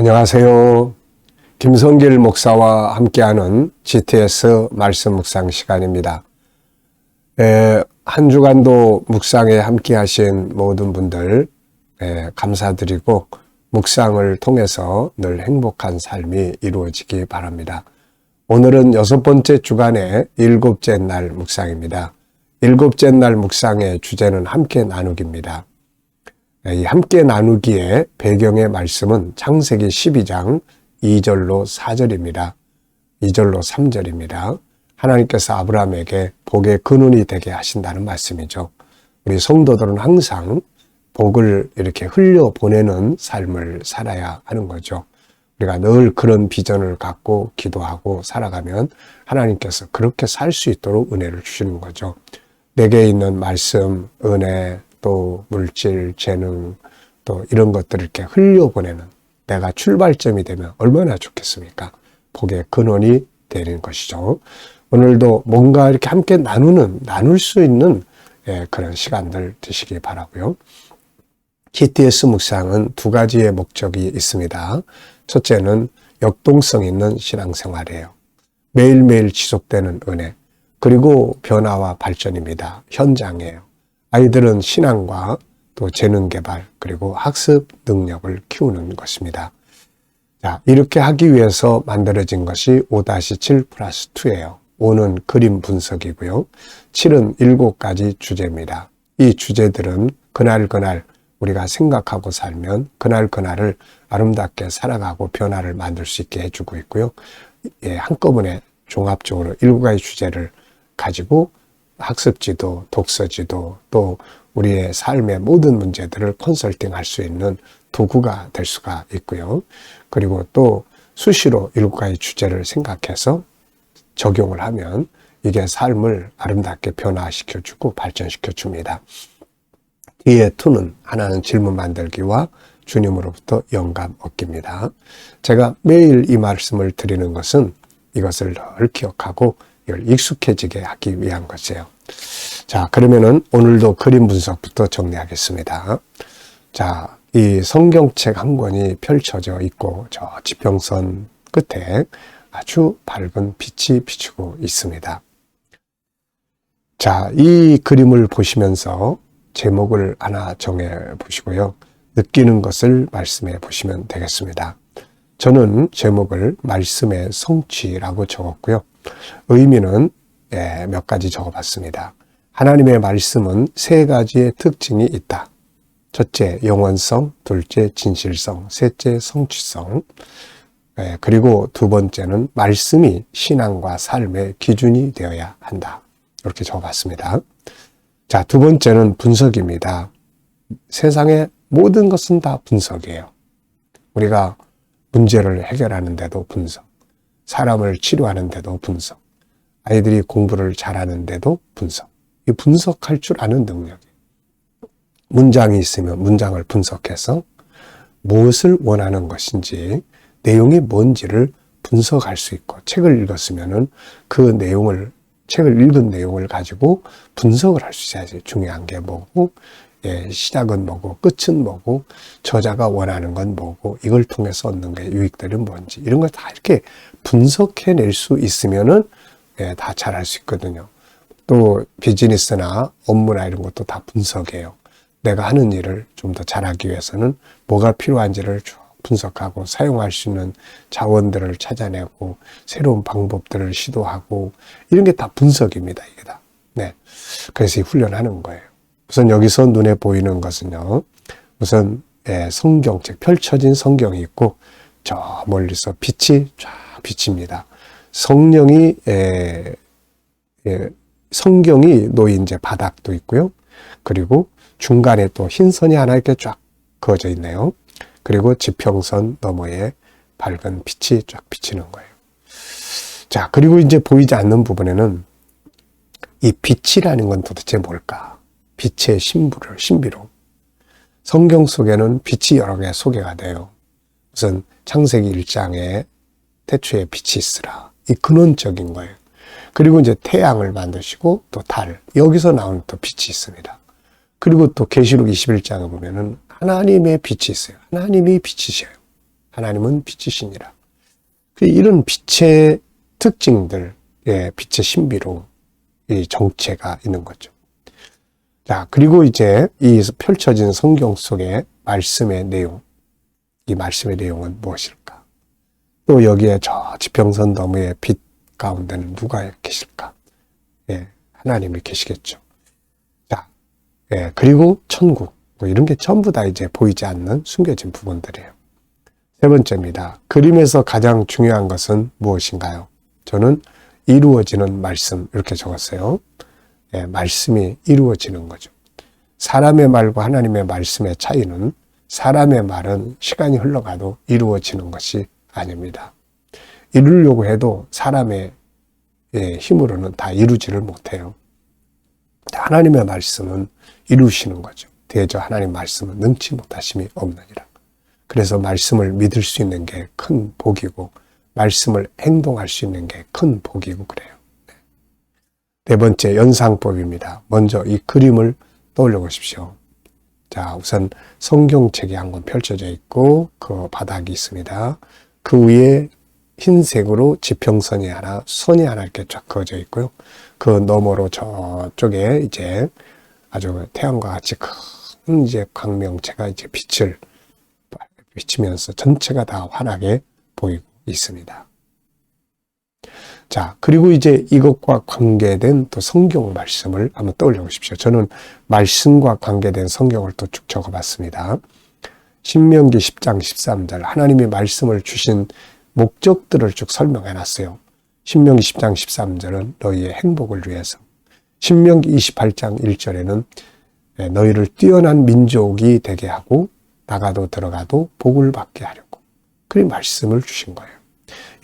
안녕하세요. 김성길 목사와 함께하는 GTS 말씀 묵상 시간입니다. 한 주간도 묵상에 함께하신 모든 분들 감사드리고 묵상을 통해서 늘 행복한 삶이 이루어지기 바랍니다. 오늘은 6번째 주간의 7째 날 묵상입니다. 7째 날 묵상의 주제는 함께 나누기입니다. 이 함께 나누기의 배경의 말씀은 창세기 12장 2절로 4절입니다. 2절로 3절입니다. 하나님께서 아브라함에게 복의 근원이 되게 하신다는 말씀이죠. 우리 성도들은 항상 복을 이렇게 흘려보내는 삶을 살아야 하는 거죠. 우리가 늘 그런 비전을 갖고 기도하고 살아가면 하나님께서 그렇게 살 수 있도록 은혜를 주시는 거죠. 내게 있는 말씀, 은혜, 또 물질, 재능, 또 이런 것들을 이렇게 흘려보내는 내가 출발점이 되면 얼마나 좋겠습니까? 복의 근원이 되는 것이죠. 오늘도 뭔가 이렇게 함께 나눌 수 있는 그런 시간들 되시기 바라고요. GTS 묵상은 두 가지의 목적이 있습니다. 첫째는 역동성 있는 신앙생활이에요. 매일매일 지속되는 은혜, 그리고 변화와 발전입니다. 현장이에요. 아이들은 신앙과 또 재능 개발, 그리고 학습 능력을 키우는 것입니다. 자, 이렇게 하기 위해서 만들어진 것이 5-7+2예요. 5는 그림 분석이고요. 7은 7가지 주제입니다. 이 주제들은 그날 우리가 생각하고 살면 그날을 아름답게 살아가고 변화를 만들 수 있게 해주고 있고요. 한꺼번에 종합적으로 7가지 주제를 가지고 학습지도, 독서지도, 또 우리의 삶의 모든 문제들을 컨설팅할 수 있는 도구가 될 수가 있고요. 그리고 또 수시로 7가지 주제를 생각해서 적용을 하면 이게 삶을 아름답게 변화시켜주고 발전시켜줍니다. 뒤에 2는 하나는 질문 만들기와 주님으로부터 영감 얻기입니다. 제가 매일 이 말씀을 드리는 것은 이것을 늘 기억하고 이걸 익숙해지게 하기 위한 것이에요. 자, 그러면은 오늘도 그림 분석부터 정리하겠습니다. 자, 이 성경책 한 권이 펼쳐져 있고 저 지평선 끝에 아주 밝은 빛이 비추고 있습니다. 자, 이 그림을 보시면서 제목을 하나 정해 보시고요. 느끼는 것을 말씀해 보시면 되겠습니다. 저는 제목을 말씀의 성취라고 적었고요. 의미는 몇 가지 적어봤습니다. 하나님의 말씀은 3가지의 특징이 있다. 첫째, 영원성, 둘째, 진실성, 셋째, 성취성. 그리고 2번째는 말씀이 신앙과 삶의 기준이 되어야 한다. 이렇게 적어봤습니다. 자, 2번째는 분석입니다. 세상의 모든 것은 다 분석이에요. 우리가 문제를 해결하는데도 분석, 사람을 치료하는데도 분석, 아이들이 공부를 잘하는데도 분석. 이 분석할 줄 아는 능력이에요. 문장이 있으면 문장을 분석해서 무엇을 원하는 것인지, 내용이 뭔지를 분석할 수 있고, 책을 읽었으면은 책을 읽은 내용을 가지고 분석을 할 수 있어야지. 중요한 게 뭐고, 시작은 뭐고, 끝은 뭐고, 저자가 원하는 건 뭐고, 이걸 통해서 얻는 게 유익들은 뭔지, 이런 걸 다 이렇게 분석해낼 수 있으면은 다 잘할 수 있거든요. 또 비즈니스나 업무나 이런 것도 다 분석이에요. 내가 하는 일을 좀 더 잘하기 위해서는 뭐가 필요한지를 쭉 분석하고 사용할 수 있는 자원들을 찾아내고 새로운 방법들을 시도하고 이런 게 다 분석입니다. 이게 다. 네. 그래서 이 훈련하는 거예요. 우선 여기서 눈에 보이는 것은요. 우선 성경책, 펼쳐진 성경이 있고 저 멀리서 빛이 쫙 비칩니다. 성경이 놓인 이제 바닥도 있고요. 그리고 중간에 또 흰 선이 하나 이렇게 쫙 그어져 있네요. 그리고 지평선 너머에 밝은 빛이 쫙 비치는 거예요. 자, 그리고 이제 보이지 않는 부분에는 이 빛이라는 건 도대체 뭘까? 빛의 신비로. 성경 속에는 빛이 여러 개 소개가 돼요. 우선 창세기 1장에 태초에 빛이 있으라. 이 근원적인 거예요. 그리고 이제 태양을 만드시고 또 달, 여기서 나오는 또 빛이 있습니다. 그리고 또 계시록 21장에 보면은 하나님의 빛이 있어요. 하나님이 빛이셔요. 하나님은 빛이시니라. 이런 빛의 특징들, 빛의 신비로 이 정체가 있는 거죠. 자, 그리고 이제 이 펼쳐진 성경 속의 말씀의 내용, 이 말씀의 내용은 무엇일까? 또 여기에 저 지평선 너머의 빛 가운데는 누가 계실까? 하나님이 계시겠죠. 자, 그리고 천국, 뭐 이런 게 전부 다 이제 보이지 않는 숨겨진 부분들이에요. 세 번째입니다. 그림에서 가장 중요한 것은 무엇인가요? 저는 이루어지는 말씀, 이렇게 적었어요. 말씀이 이루어지는 거죠. 사람의 말과 하나님의 말씀의 차이는 사람의 말은 시간이 흘러가도 이루어지는 것이 아닙니다. 이루려고 해도 사람의 힘으로는 다 이루지를 못해요. 하나님의 말씀은 이루시는 거죠. 대저 하나님 말씀은 능치 못하심이 없느니라. 그래서 말씀을 믿을 수 있는 게 큰 복이고 말씀을 행동할 수 있는 게 큰 복이고 그래요. 네 번째 연상법입니다. 먼저 이 그림을 떠올려 보십시오. 자, 우선 성경책이 한 권 펼쳐져 있고 그 바닥이 있습니다. 그 위에 흰색으로 지평선이 하나, 선이 하나 이렇게 쫙 그어져 있고요. 그 너머로 저쪽에 이제 아주 태양과 같이 큰 이제 광명체가 이제 빛을 비치면서 전체가 다 환하게 보이고 있습니다. 자, 그리고 이제 이것과 관계된 또 성경 말씀을 한번 떠올려 보십시오. 저는 말씀과 관계된 성경을 또 쭉 적어봤습니다. 신명기 10장 13절 하나님이 말씀을 주신 목적들을 쭉 설명해 놨어요. 신명기 10장 13절은 너희의 행복을 위해서, 신명기 28장 1절에는 너희를 뛰어난 민족이 되게 하고 나가도 들어가도 복을 받게 하려고 그 말씀을 주신 거예요.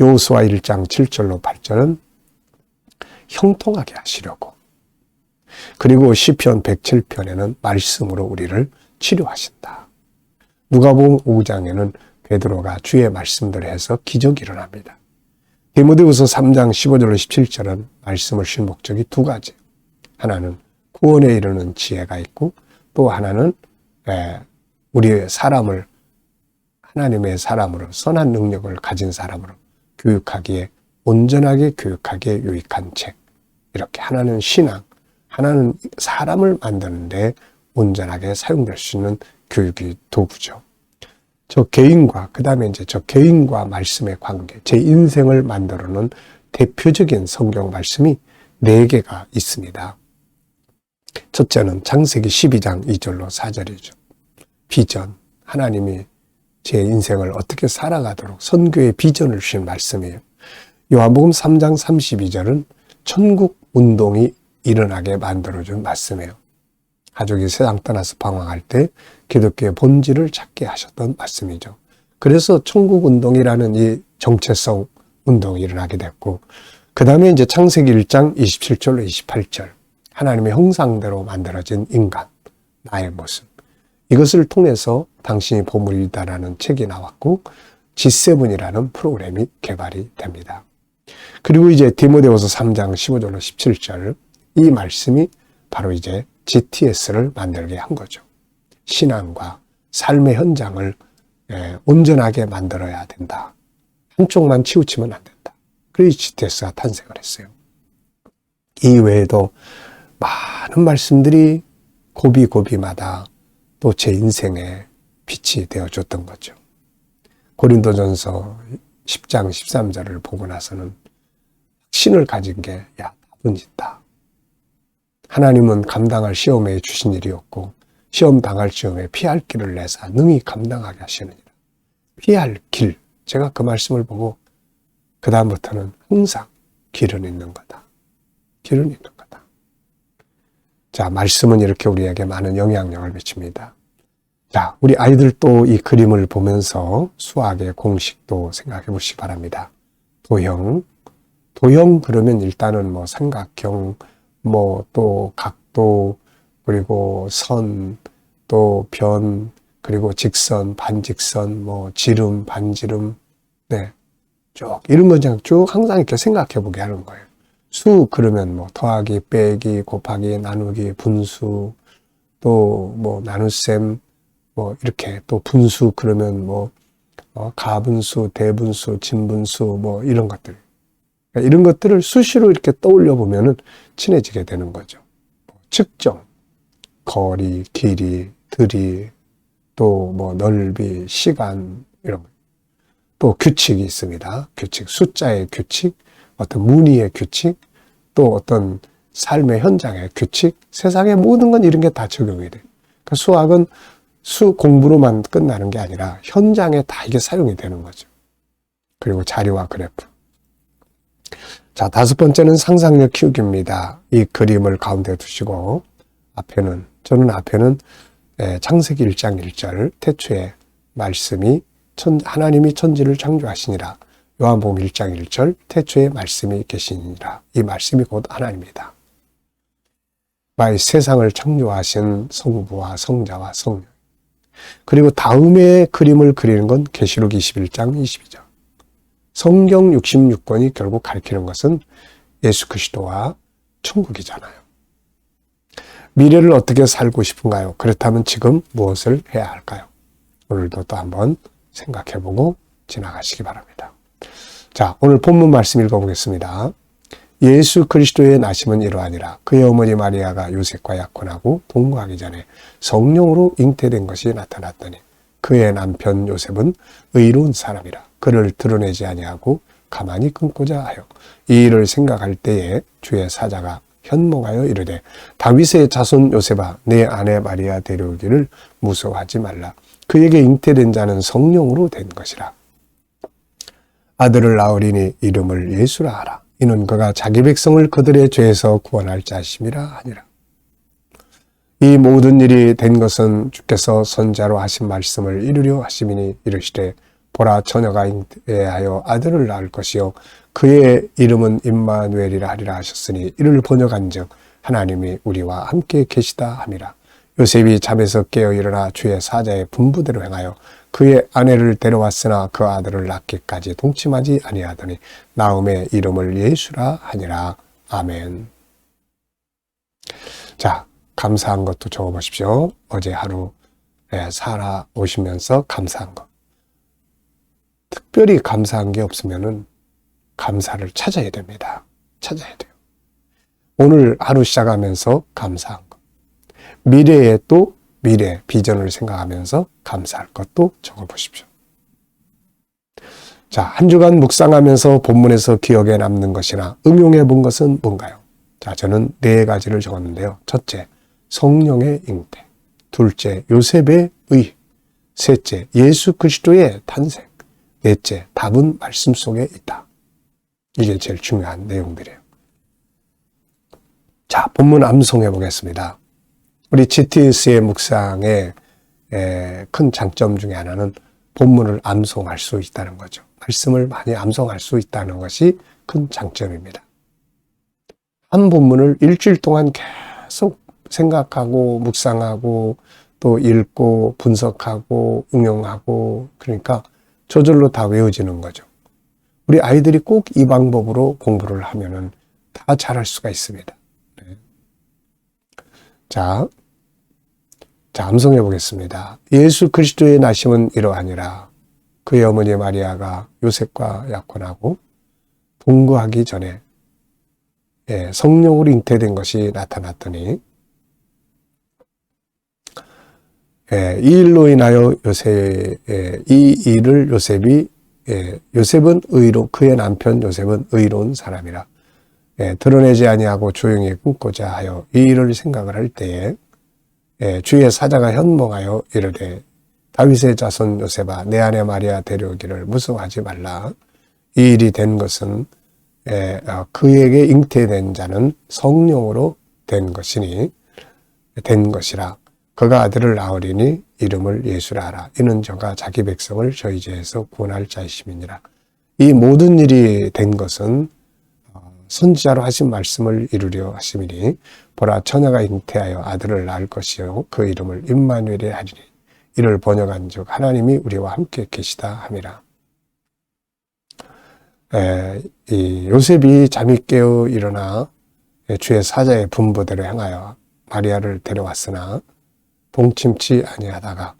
여호수아 1장 7절로 8절은 형통하게 하시려고, 그리고 시편 107편에는 말씀으로 우리를 치료하신다. 누가복음 5장에는 베드로가 주의 말씀들을 해서 기적이 일어납니다. 디모데후서 3장 15절로 17절은 말씀을 쉴 목적이 두 가지. 하나는 구원에 이르는 지혜가 있고 또 하나는 우리의 사람을 하나님의 사람으로 선한 능력을 가진 사람으로 교육하기에 온전하게 교육하기에 유익한 책. 이렇게 하나는 신앙, 하나는 사람을 만드는데 온전하게 사용될 수 있는 교육의 도구죠. 저 개인과 그 다음에 이제 저 개인과 말씀의 관계, 제 인생을 만들어놓은 대표적인 성경 말씀이 4개가 있습니다. 첫째는 창세기 12장 2절로 4절이죠. 비전, 하나님이 제 인생을 어떻게 살아가도록 선교의 비전을 주신 말씀이에요. 요한복음 3장 32절은 천국 운동이 일어나게 만들어준 말씀이에요. 가족이 세상 떠나서 방황할 때 기독교의 본질을 찾게 하셨던 말씀이죠. 그래서 천국 운동이라는 이 정체성 운동이 일어나게 됐고, 그 다음에 이제 창세기 1장 27절로 28절 하나님의 형상대로 만들어진 인간, 나의 모습, 이것을 통해서 당신이 보물이다라는 책이 나왔고 G7이라는 프로그램이 개발이 됩니다. 그리고 이제 디모데후서 3장 15절로 17절 이 말씀이 바로 이제 GTS를 만들게 한 거죠. 신앙과 삶의 현장을 온전하게 만들어야 된다. 한쪽만 치우치면 안 된다. 그래서 GTS가 탄생을 했어요. 이 외에도 많은 말씀들이 고비고비마다 또 제 인생에 빛이 되어줬던 거죠. 고린도전서 10장 13절을 보고 나서는 확신을 가진 게 답은 있다. 하나님은 감당할 시험에 주신 일이 없고 시험 당할 시험에 피할 길을 내사 능히 감당하게 하시느니라. 피할 길, 제가 그 말씀을 보고 그 다음부터는 항상 길은 있는 거다. 길은 있는 거다. 자, 말씀은 이렇게 우리에게 많은 영향력을 미칩니다. 자, 우리 아이들도 이 그림을 보면서 수학의 공식도 생각해 보시기 바랍니다. 도형 그러면 일단은 뭐 삼각형, 뭐 또 각도, 그리고 선, 또 변, 그리고 직선, 반직선, 뭐 지름, 반지름, 네, 쭉 이런 거 그냥 쭉 항상 이렇게 생각해 보게 하는 거예요. 수 그러면 뭐 더하기, 빼기, 곱하기, 나누기, 분수, 또 뭐 나눗셈, 뭐 이렇게 또 분수 그러면 뭐 가분수, 대분수, 진분수 뭐 이런 것들. 그러니까 이런 것들을 수시로 이렇게 떠올려 보면은 친해지게 되는 거죠. 측정, 거리, 길이, 들이, 또 뭐 넓이, 시간 이런 거. 또 규칙이 있습니다. 규칙, 숫자의 규칙, 어떤 문의의 규칙, 또 어떤 삶의 현장의 규칙, 세상의 모든 건 이런 게 다 적용이 돼요. 그러니까 수학은 공부로만 끝나는 게 아니라 현장에 다 이게 사용이 되는 거죠. 그리고 자료와 그래프. 자, 5번째는 상상력 키우기입니다. 이 그림을 가운데 두시고 저는 앞에는 창세기 1장 1절 태초에 말씀이 하나님이 천지를 창조하시니라. 요한복음 1장 1절 태초에 말씀이 계시니라. 이 말씀이 곧 하나님이다. 세상을 창조하신 성부와 성자와 성령. 그리고 다음에 그림을 그리는 건 계시록 21장 22절. 성경 66권이 결국 가리키는 것은 예수 그리스도와 천국이잖아요. 미래를 어떻게 살고 싶은가요? 그렇다면 지금 무엇을 해야 할까요? 오늘도 또 한번 생각해보고 지나가시기 바랍니다. 자, 오늘 본문 말씀 읽어보겠습니다. 예수 그리스도의 나심은 이러하니라. 그의 어머니 마리아가 요셉과 약혼하고 동거하기 전에 성령으로 잉태된 것이 나타났더니 그의 남편 요셉은 의로운 사람이라. 그를 드러내지 아니하고 가만히 끊고자 하여 이 일을 생각할 때에 주의 사자가 현몽하여 이르되 다윗의 자손 요셉아 내 아내 마리아 데려오기를 무서워하지 말라. 그에게 잉태된 자는 성령으로 된 것이라. 아들을 낳으리니 이름을 예수라 하라. 이는 그가 자기 백성을 그들의 죄에서 구원할 자심이라 하니라. 이 모든 일이 된 것은 주께서 선자로 하신 말씀을 이루려 하심이니 이르시되 보라 처녀가 잉태하여 아들을 낳을 것이요 그의 이름은 임마누엘이라 하리라 하셨으니 이를 번역한즉 하나님이 우리와 함께 계시다 함이라. 요셉이 잠에서 깨어 일어나 주의 사자의 분부대로 행하여 그의 아내를 데려왔으나 그 아들을 낳기까지 동침하지 아니하더니 나음의 이름을 예수라 하니라. 아멘. 자, 감사한 것도 적어보십시오. 어제 하루 살아오시면서 감사한 것. 특별히 감사한 게 없으면은 감사를 찾아야 됩니다. 찾아야 돼요. 오늘 하루 시작하면서 감사한 것. 미래에 또 미래 비전을 생각하면서 감사할 것도 적어보십시오. 자, 한 주간 묵상하면서 본문에서 기억에 남는 것이나 응용해 본 것은 뭔가요? 자, 저는 4가지를 적었는데요. 첫째, 성령의 잉태. 둘째, 요셉의 의. 셋째, 예수 그리스도의 탄생. 넷째, 답은 말씀 속에 있다. 이게 제일 중요한 내용들이에요. 자, 본문 암송해 보겠습니다. 우리 GTS의 묵상의 큰 장점 중에 하나는 본문을 암송할 수 있다는 거죠. 말씀을 많이 암송할 수 있다는 것이 큰 장점입니다. 한 본문을 일주일 동안 계속 생각하고 묵상하고 또 읽고 분석하고 응용하고 그러니까 저절로 다 외워지는 거죠. 우리 아이들이 꼭 이 방법으로 공부를 하면은 다 잘할 수가 있습니다. 네. 자, 암송해 보겠습니다. 예수 그리스도의 나심은 이러하니라. 그의 어머니 마리아가 요셉과 약혼하고 동거하기 전에 성령으로 잉태된 것이 나타났더니 이 일로 인하여 이 일을 요셉은 그의 남편 요셉은 의로운 사람이라. 드러내지 아니하고 조용히 끊고자 하여 이 일을 생각을 할 때에 주의 사자가 현몽하여 이르되 다윗의 자손 요셉아 내 아내 마리아 데려오기를 무서워하지 말라. 이 일이 된 것은 그에게 잉태된 자는 성령으로 된 것이라. 그가 아들을 낳으리니 이름을 예수라 하라. 이는 저가 자기 백성을 저희 죄에서 구원할 자이심이니라. 이 모든 일이 된 것은 선지자로 하신 말씀을 이루려 하심이니 보라 처녀가 잉태하여 아들을 낳을 것이요 그 이름을 임마누엘이 하리니 이를 번역한즉 하나님이 우리와 함께 계시다 함이라. 이 요셉이 잠이 깨어 일어나 주의 사자의 분부대로 행하여 마리아를 데려왔으나 동침치 아니하다가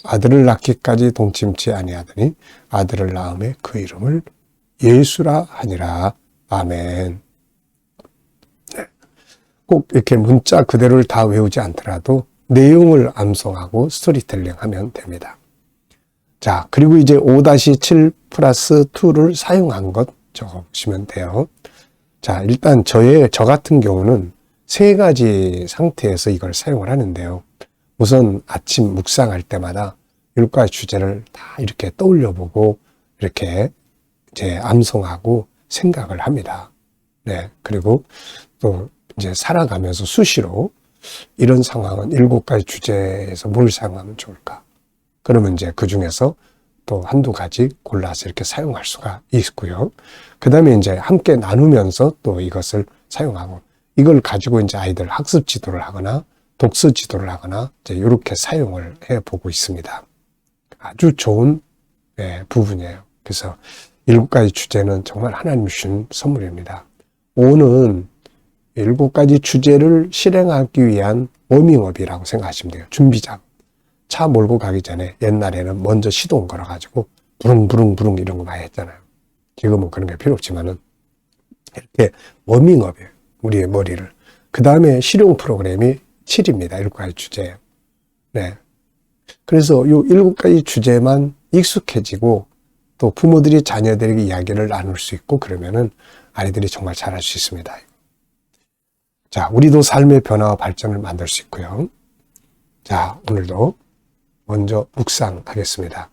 아들을 낳기까지 동침치 아니하더니 아들을 낳음에 그 이름을 예수라 하니라. 아멘. 네. 꼭 이렇게 문자 그대로를 다 외우지 않더라도 내용을 암송하고 스토리텔링 하면 됩니다. 자, 그리고 이제 5-7 플러스 2를 사용한 것 적어보시면 돼요. 자, 일단 저 같은 경우는 세 가지 상태에서 이걸 사용을 하는데요. 우선 아침 묵상할 때마다 7가지 주제를 다 이렇게 떠올려 보고 이렇게 이제 암송하고 생각을 합니다. 네. 그리고 또 이제 살아가면서 수시로 이런 상황은 7가지 주제에서 뭘 사용하면 좋을까? 그러면 이제 그 중에서 또 한두 가지 골라서 이렇게 사용할 수가 있고요. 그 다음에 이제 함께 나누면서 또 이것을 사용하고 이걸 가지고 이제 아이들 학습 지도를 하거나 독서 지도를 하거나 이제 이렇게 사용을 해 보고 있습니다. 아주 좋은 부분이에요. 그래서 7가지 주제는 정말 하나님 주신 선물입니다. 5는 7가지 주제를 실행하기 위한 워밍업이라고 생각하시면 돼요. 준비작. 차 몰고 가기 전에 옛날에는 먼저 시동 걸어가지고 부릉부릉부릉 이런 거 많이 했잖아요. 지금은 그런 게 필요 없지만은 이렇게 워밍업이에요. 우리의 머리를. 그 다음에 실용 프로그램이 7입니다. 7가지 주제예요. 네. 그래서 이 7가지 주제만 익숙해지고 또 부모들이 자녀들에게 이야기를 나눌 수 있고 그러면은 아이들이 정말 잘할 수 있습니다. 자, 우리도 삶의 변화와 발전을 만들 수 있고요. 자, 오늘도 먼저 묵상하겠습니다.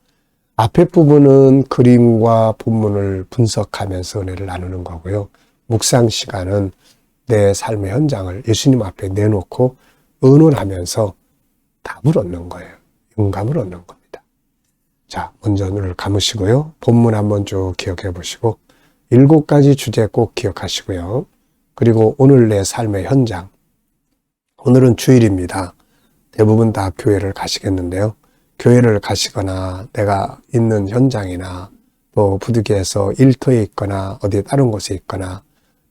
앞에 부분은 그림과 본문을 분석하면서 은혜를 나누는 거고요. 묵상 시간은 내 삶의 현장을 예수님 앞에 내놓고 의논하면서 답을 얻는 거예요. 영감을 얻는 겁니다. 자, 먼저 눈을 감으시고요. 본문 한번 쭉 기억해 보시고 7가지 주제 꼭 기억하시고요. 그리고 오늘 내 삶의 현장. 오늘은 주일입니다. 대부분 다 교회를 가시겠는데요. 교회를 가시거나 내가 있는 현장이나 또 부득이해서 일터에 있거나 어디 다른 곳에 있거나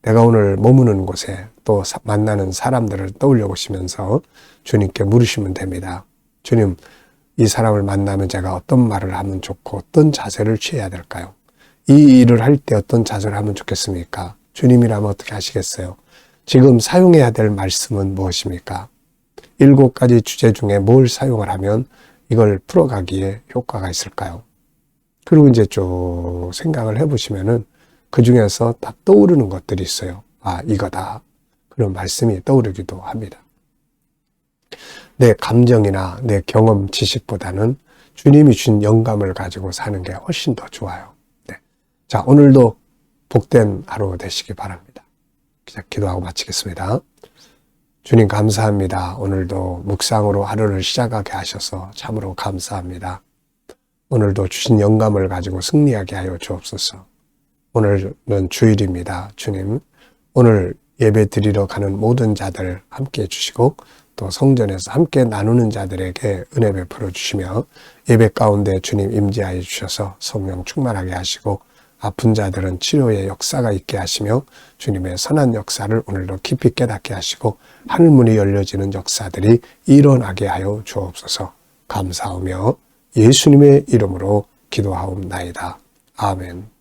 내가 오늘 머무는 곳에 또 만나는 사람들을 떠올려 보시면서 주님께 물으시면 됩니다. 주님, 이 사람을 만나면 제가 어떤 말을 하면 좋고 어떤 자세를 취해야 될까요? 이 일을 할 때 어떤 자세를 하면 좋겠습니까? 주님이라면 어떻게 하시겠어요? 지금 사용해야 될 말씀은 무엇입니까? 7가지 주제 중에 뭘 사용을 하면 이걸 풀어가기에 효과가 있을까요? 그리고 이제 쭉 생각을 해보시면은 그 중에서 다 떠오르는 것들이 있어요. 아, 이거다. 그런 말씀이 떠오르기도 합니다. 내 감정이나 내 경험, 지식보다는 주님이 준 영감을 가지고 사는 게 훨씬 더 좋아요. 네. 자, 오늘도 복된 하루 되시기 바랍니다. 기도하고 마치겠습니다. 주님 감사합니다. 오늘도 묵상으로 하루를 시작하게 하셔서 참으로 감사합니다. 오늘도 주신 영감을 가지고 승리하게 하여 주옵소서. 오늘은 주일입니다. 주님, 오늘 예배 드리러 가는 모든 자들 함께 해주시고 또 성전에서 함께 나누는 자들에게 은혜 베풀어 주시며 예배 가운데 주님 임재하여 주셔서 성령 충만하게 하시고 아픈 자들은 치료의 역사가 있게 하시며 주님의 선한 역사를 오늘도 깊이 깨닫게 하시고 하늘문이 열려지는 역사들이 일어나게 하여 주옵소서. 감사하며 예수님의 이름으로 기도하옵나이다. 아멘.